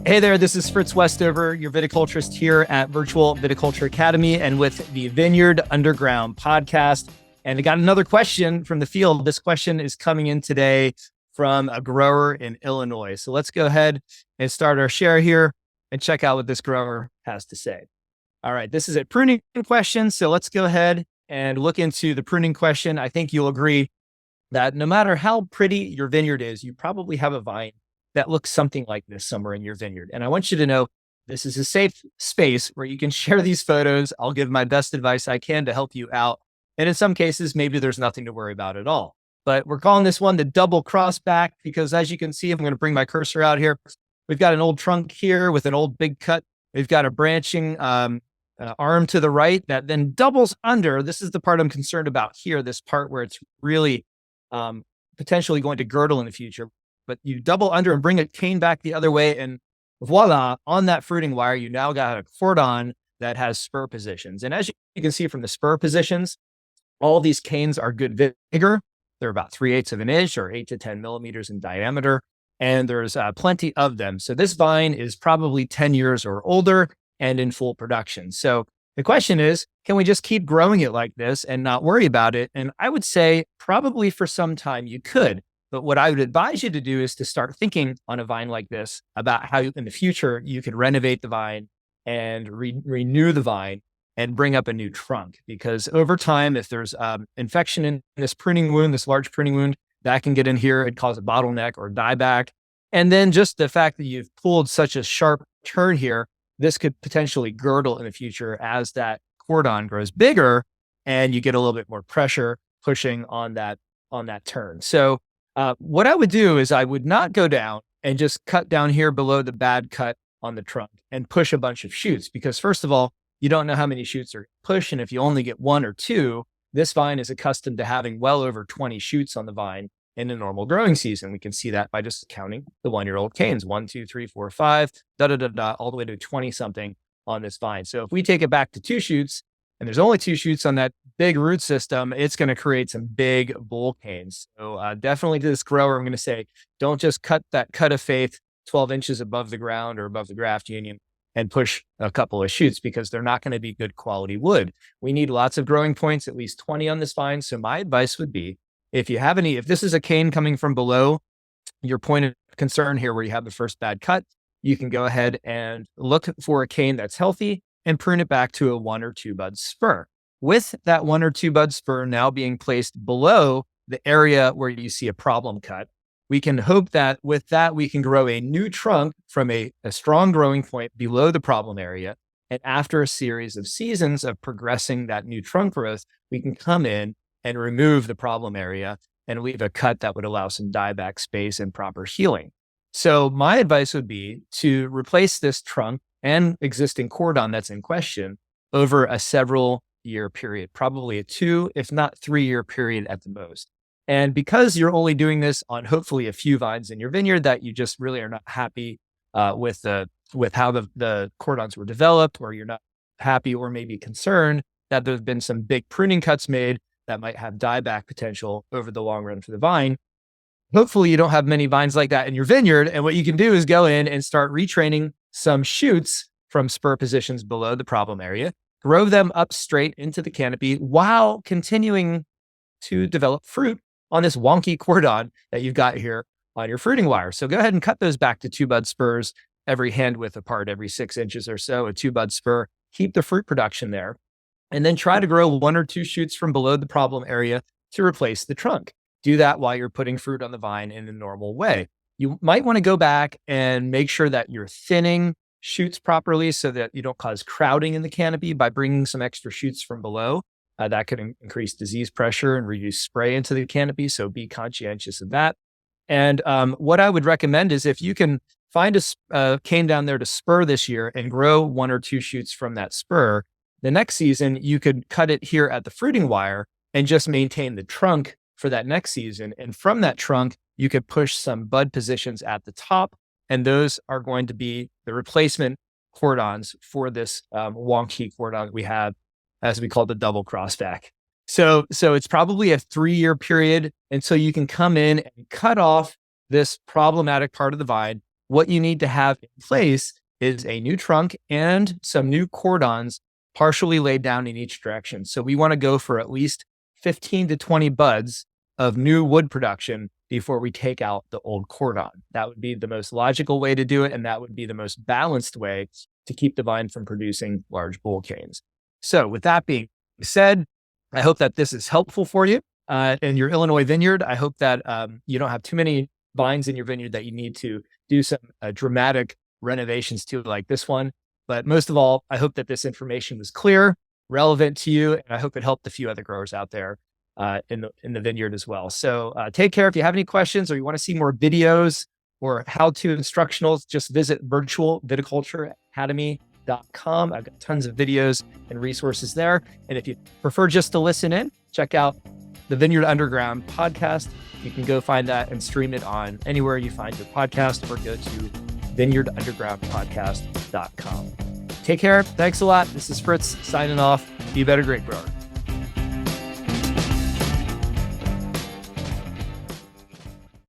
Hey there, this is Fritz Westover, your viticulturist here at Virtual Viticulture Academy and with the Vineyard Underground podcast. And I got another question from the field. This question is coming in today from a grower in Illinois. So let's go ahead and start our share here and check out what this grower has to say. All right, this is a pruning question. So let's go ahead and look into the pruning question. I think you'll agree that no matter how pretty your vineyard is, you probably have a vine that looks something like this somewhere in your vineyard. And I want you to know this is a safe space where you can share these photos. I'll give my best advice I can to help you out. And in some cases, maybe there's nothing to worry about at all. But we're calling this one the double crossback because as you can see, I'm going to bring my cursor out here. We've got an old trunk here with an old big cut. We've got a branching arm to the right that then doubles under. This is the part I'm concerned about here, this part where it's really potentially going to girdle in the future. But you double under and bring a cane back the other way. And voila, on that fruiting wire, you now got a cordon that has spur positions. And as you can see from the spur positions, all these canes are good vigor. They're about 3/8 of an inch or 8 to 10 millimeters in diameter. And there's plenty of them. So this vine is probably 10 years or older and in full production. So the question is, can we just keep growing it like this and not worry about it? And I would say probably for some time you could. But what I would advise you to do is to start thinking on a vine like this about how in the future you could renovate the vine and renew the vine and bring up a new trunk. Because over time, if there's infection in this pruning wound, this large pruning wound, that can get in here and cause a bottleneck or dieback. And then just the fact that you've pulled such a sharp turn here, this could potentially girdle in the future as that cordon grows bigger and you get a little bit more pressure pushing on that turn. So what I would do is I would not go down and just cut down here below the bad cut on the trunk and push a bunch of shoots because first of all, you don't know how many shoots are pushed. And if you only get 1 or 2, this vine is accustomed to having well over 20 shoots on the vine in a normal growing season. We can see that by just counting the 1-year-old canes, 1, 2, 3, 4, 5, all the way to 20 something on this vine. So if we take it back to 2 shoots, and there's only 2 shoots on that big root system, it's going to create some big bull canes. So definitely to this grower, I'm going to say, don't just cut that cut of faith 12 inches above the ground or above the graft union and push a couple of shoots because they're not going to be good quality wood. We need lots of growing points, at least 20 on this vine. So my advice would be, if this is a cane coming from below your point of concern here where you have the first bad cut, you can go ahead and look for a cane that's healthy and prune it back to a 1 or 2 bud spur. With that 1 or 2 bud spur now being placed below the area where you see a problem cut, we can hope that with that, we can grow a new trunk from a strong growing point below the problem area. And after a series of seasons of progressing that new trunk growth, we can come in and remove the problem area and leave a cut that would allow some dieback space and proper healing. So my advice would be to replace this trunk and existing cordon that's in question over a several year period, probably a 2, if not 3-year period at the most. And because you're only doing this on hopefully a few vines in your vineyard that you just really are not happy with how the cordons were developed, or you're not happy or maybe concerned that there's been some big pruning cuts made that might have dieback potential over the long run for the vine. Hopefully you don't have many vines like that in your vineyard. And what you can do is go in and start retraining some shoots from spur positions below the problem area, grow them up straight into the canopy while continuing to develop fruit on this wonky cordon that you've got here on your fruiting wire. So go ahead and cut those back to 2 bud spurs every hand width apart, every 6 inches or so, a 2 bud spur, keep the fruit production there, and then try to grow 1 or 2 shoots from below the problem area to replace the trunk. Do that while you're putting fruit on the vine in a normal way. You might want to go back and make sure that you're thinning shoots properly so that you don't cause crowding in the canopy by bringing some extra shoots from below. That could increase disease pressure and reduce spray into the canopy. So be conscientious of that. And what I would recommend is if you can find a cane down there to spur this year and grow 1 or 2 shoots from that spur, the next season you could cut it here at the fruiting wire and just maintain the trunk for that next season. And from that trunk, you could push some bud positions at the top. And those are going to be the replacement cordons for this wonky cordon we have, as we call the double crossback. So it's probably a 3-year period until you can come in and cut off this problematic part of the vine what you need to have in place is a new trunk and some new cordons partially laid down in each direction. So we want to go for at least 15 to 20 buds of new wood production before we take out the old cordon. That would be the most logical way to do it. And that would be the most balanced way to keep the vine from producing large bull canes. So with that being said, I hope that this is helpful for you in your Illinois vineyard. I hope that you don't have too many vines in your vineyard that you need to do some dramatic renovations to, like this one. But most of all, I hope that this information was clear, relevant to you, and I hope it helped a few other growers out there in the vineyard as well. So take care. If you have any questions or you want to see more videos or how-to instructionals, just visit virtualviticultureacademy.com. I've got tons of videos and resources there. And if you prefer just to listen in, check out the Vineyard Underground podcast. You can go find that and stream it on anywhere you find your podcast, or go to vineyardundergroundpodcast.com. Take care. Thanks a lot. This is Fritz signing off. Be a better grape grower.